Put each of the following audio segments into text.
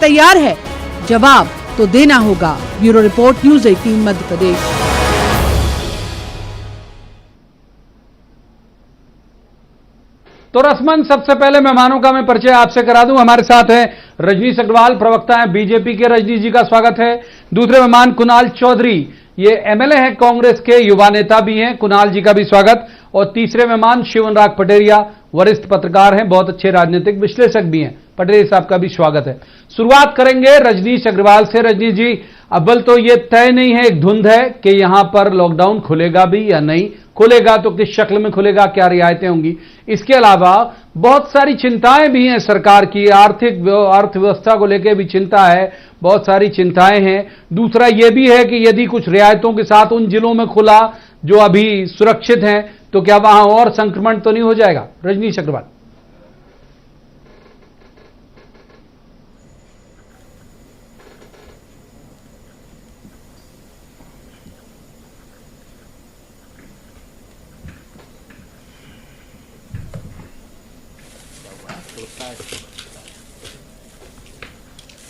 तैयार है, जवाब तो देना होगा। Bureau report, news 18 Madhya Pradesh. तो रस्मन सबसे पहले मेहमानों का मैं परिचय आपसे करा दूं। हमारे साथ हैं रजनीश अग्रवाल, प्रवक्ता हैं बीजेपी के। रजनीश जी का स्वागत है। दूसरे मेहमान कुणाल चौधरी, ये एमएलए हैं, कांग्रेस के युवा नेता भी हैं। कुणाल जी का भी स्वागत। और तीसरे मेहमान शिवनराग पटेरिया, वरिष्ठ पत्रकार हैं, बहुत अच्छे राजनीतिक विश्लेषक भी हैं। पटेरिया साहब का भी स्वागत है। शुरुआत करेंगे रजनीश अग्रवाल से। रजनीश जी, अव्वल तो ये तय नहीं है, एक धुंध है कि यहां पर लॉकडाउन खुलेगा भी या नहीं, खुलेगा तो किस शक्ल में खुलेगा, क्या रियायतें होंगी। इसके अलावा बहुत सारी चिंताएं भी हैं सरकार की, अर्थव्यवस्था को लेकर भी चिंता है, बहुत सारी चिंताएं हैं। दूसरा यह भी है कि यदि कुछ रियायतों के साथ उन जिलों में खुला जो अभी सुरक्षित हैं, तो क्या वहां और संक्रमण तो नहीं हो जाएगा। रजनीश अग्रवाल।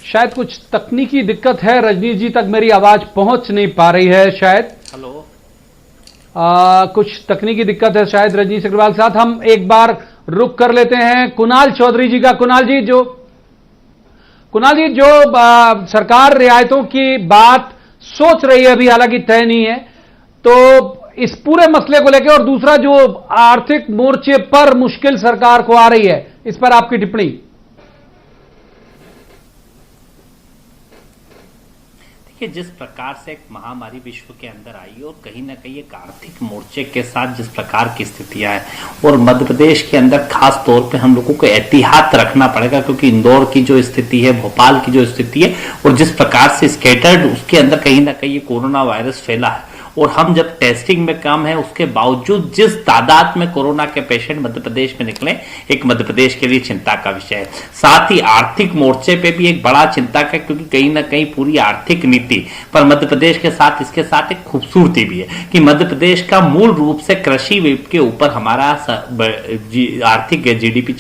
शायद कुछ तकनीकी दिक्कत है, रजनीश जी तक मेरी आवाज पहुंच नहीं पा रही है शायद। हेलो, कुछ तकनीकी दिक्कत है शायद रजनीश अग्रवाल के साथ। हम एक बार रुक कर लेते हैं कुणाल चौधरी जी का। कुणाल जी, जो सरकार रियायतों की बात सोच रही है, अभी हालांकि तय नहीं है, तो इस पूरे मसले को लेकर, और दूसरा जो आर्थिक मोर्चे पर मुश्किल सरकार को आ रही है, इस पर आपकी टिप्पणी। कि जिस प्रकार से एक महामारी विश्व के अंदर आई और कहीं ना कहीं एक आर्थिक मोर्चे के साथ जिस प्रकार की स्थितियां हैं, और मध्य प्रदेश के अंदर खास तौर पे हम लोगों को एहतियात रखना पड़ेगा, क्योंकि इंदौर की जो स्थिति है, भोपाल की जो स्थिति है, और जिस प्रकार से स्कैटर्ड उसके अंदर कहीं ना कहीं कोरोना वायरस फैला है, और हम जब टेस्टिंग में कम है, उसके बावजूद जिस तादाद में कोरोना के पेशेंट मध्य प्रदेश में निकले, एक मध्य प्रदेश के लिए चिंता का विषय है। साथ ही आर्थिक मोर्चे पे भी एक बड़ा चिंता का, क्योंकि कहीं ना कहीं पूरी आर्थिक नीति पर मध्य प्रदेश के साथ इसके साथ एक खूबसूरती भी है कि मध्य प्रदेश का मूल रूप से कृषि के ऊपर हमारा आर्थिक जीडीपी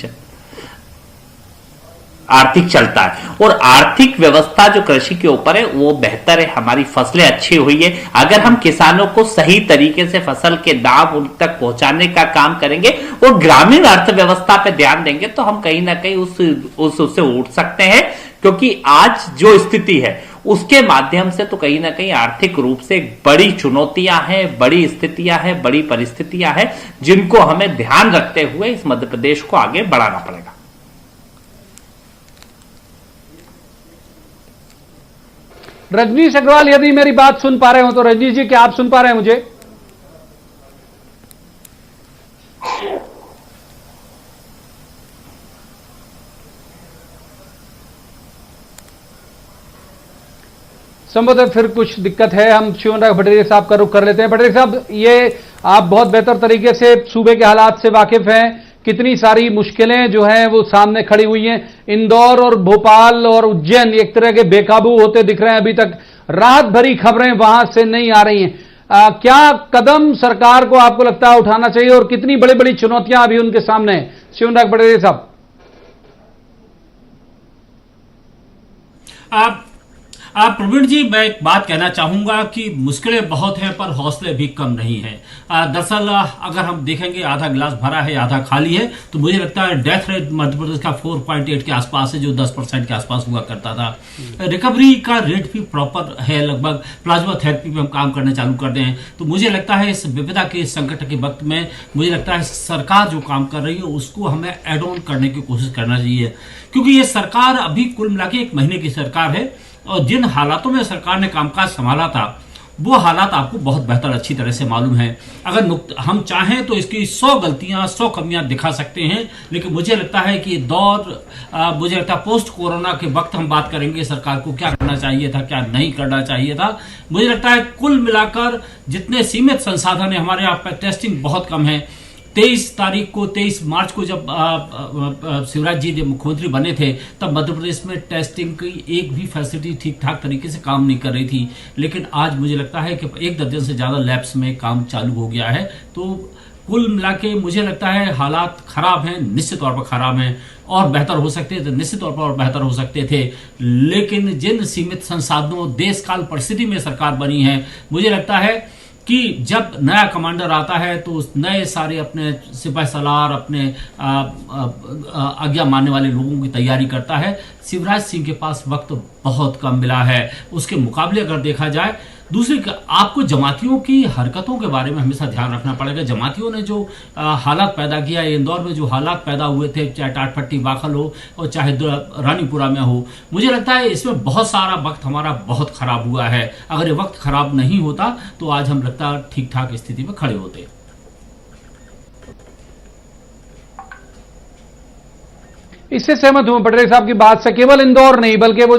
आर्थिक चलता है, और आर्थिक व्यवस्था जो कृषि के ऊपर है वो बेहतर है। हमारी फसलें अच्छी हुई है। अगर हम किसानों को सही तरीके से फसल के दाम उन तक पहुंचाने का काम करेंगे और ग्रामीण अर्थव्यवस्था पे ध्यान देंगे, तो हम कहीं ना कहीं उससे उठ सकते हैं। क्योंकि आज जो स्थिति है उसके माध्यम से तो कहीं ना कहीं आर्थिक रूप से बड़ी चुनौतियां हैं, बड़ी स्थितियां हैं, बड़ी परिस्थितियां हैं, जिनको हमें ध्यान रखते हुए इस मध्य प्रदेश को आगे बढ़ाना पड़ेगा। रजनीश अग्रवाल, यदि मेरी बात सुन पा रहे हो तो रजनीश जी, क्या आप सुन पा रहे हैं मुझे? संभवतः फिर कुछ दिक्कत है। हम शिवनराग पटेरिया साहब का रुख कर लेते हैं। पटेरिया साहब, ये आप बहुत बेहतर तरीके से सूबे के हालात से वाकिफ हैं, कितनी सारी मुश्किलें जो हैं वो सामने खड़ी हुई हैं। इंदौर और भोपाल और उज्जैन एक तरह के बेकाबू होते दिख रहे हैं, अभी तक राहत भरी खबरें वहां से नहीं आ रही हैं। क्या कदम सरकार को आपको लगता है उठाना चाहिए, और कितनी बड़ी बड़ी चुनौतियां अभी उनके सामने हैं? शिवनराग पटेरिया साहब। प्रवीण जी, मैं एक बात कहना चाहूंगा कि मुश्किलें बहुत हैं पर हौसले भी कम नहीं हैं। दरअसल अगर हम देखेंगे, आधा गिलास भरा है आधा खाली है, तो मुझे लगता है डेथ रेट मध्य प्रदेश का 4.8 के आसपास है, जो 10% के आसपास हुआ करता था। रिकवरी का रेट भी प्रॉपर है, लगभग प्लाज्मा थेरेपी पे हम काम करने चालू कर दें, तो मुझे लगता है इस विपदा के संकट के वक्त में मुझे लगता है सरकार जो काम कर रही है उसको हमें एड ऑन करने की कोशिश करना चाहिए। क्योंकि ये सरकार अभी कुल मिला के 1 महीने की सरकार है, और जिन हालातों में सरकार ने कामकाज संभाला था वो हालात आपको बहुत बेहतर अच्छी तरह से मालूम है। अगर हम चाहें तो इसकी 100 गलतियां 100 कमियां दिखा सकते हैं, लेकिन मुझे लगता है कि मुझे लगता है पोस्ट कोरोना के वक्त हम बात करेंगे सरकार को क्या करना चाहिए था, क्या नहीं करना चाहिए था। मुझे लगता है कुल मिलाकर जितने सीमित संसाधन है हमारे यहाँ पर, टेस्टिंग बहुत कम है। 23 मार्च को जब शिवराज जी जब मुख्यमंत्री बने थे, तब मध्य प्रदेश में टेस्टिंग की एक भी फैसिलिटी ठीक ठाक तरीके से काम नहीं कर रही थी। लेकिन आज मुझे लगता है कि 1 दर्जन से ज़्यादा लैब्स में काम चालू हो गया है। तो कुल मिला के मुझे लगता है हालात खराब हैं, निश्चित तौर पर खराब हैं, और बेहतर हो सकते थे, निश्चित तौर पर और बेहतर हो सकते थे। लेकिन जिन सीमित संसाधनों देश काल परिस्थिति में सरकार बनी है, मुझे लगता है कि जब नया कमांडर आता है तो उस नए सारे अपने सिपाही सलार, अपने आज्ञा मानने वाले लोगों की तैयारी करता है। शिवराज सिंह के पास वक्त बहुत कम मिला है। उसके मुकाबले अगर देखा जाए, दूसरी आपको जमातियों की हरकतों के बारे में हमेशा ध्यान रखना पड़ेगा। जमातियों ने जो हालात पैदा किया है, इंदौर में जो हालात पैदा हुए थे, चाहे टाटपट्टी वाखल हो और चाहे रानीपुरा में हो, मुझे लगता है इसमें बहुत सारा वक्त हमारा बहुत खराब हुआ है। अगर ये वक्त खराब नहीं होता तो आज हम लगता ठीक ठाक स्थिति में खड़े होते। इससे सहमत हूं पटेल साहब की बात से। केवल इंदौर नहीं बल्कि वो जो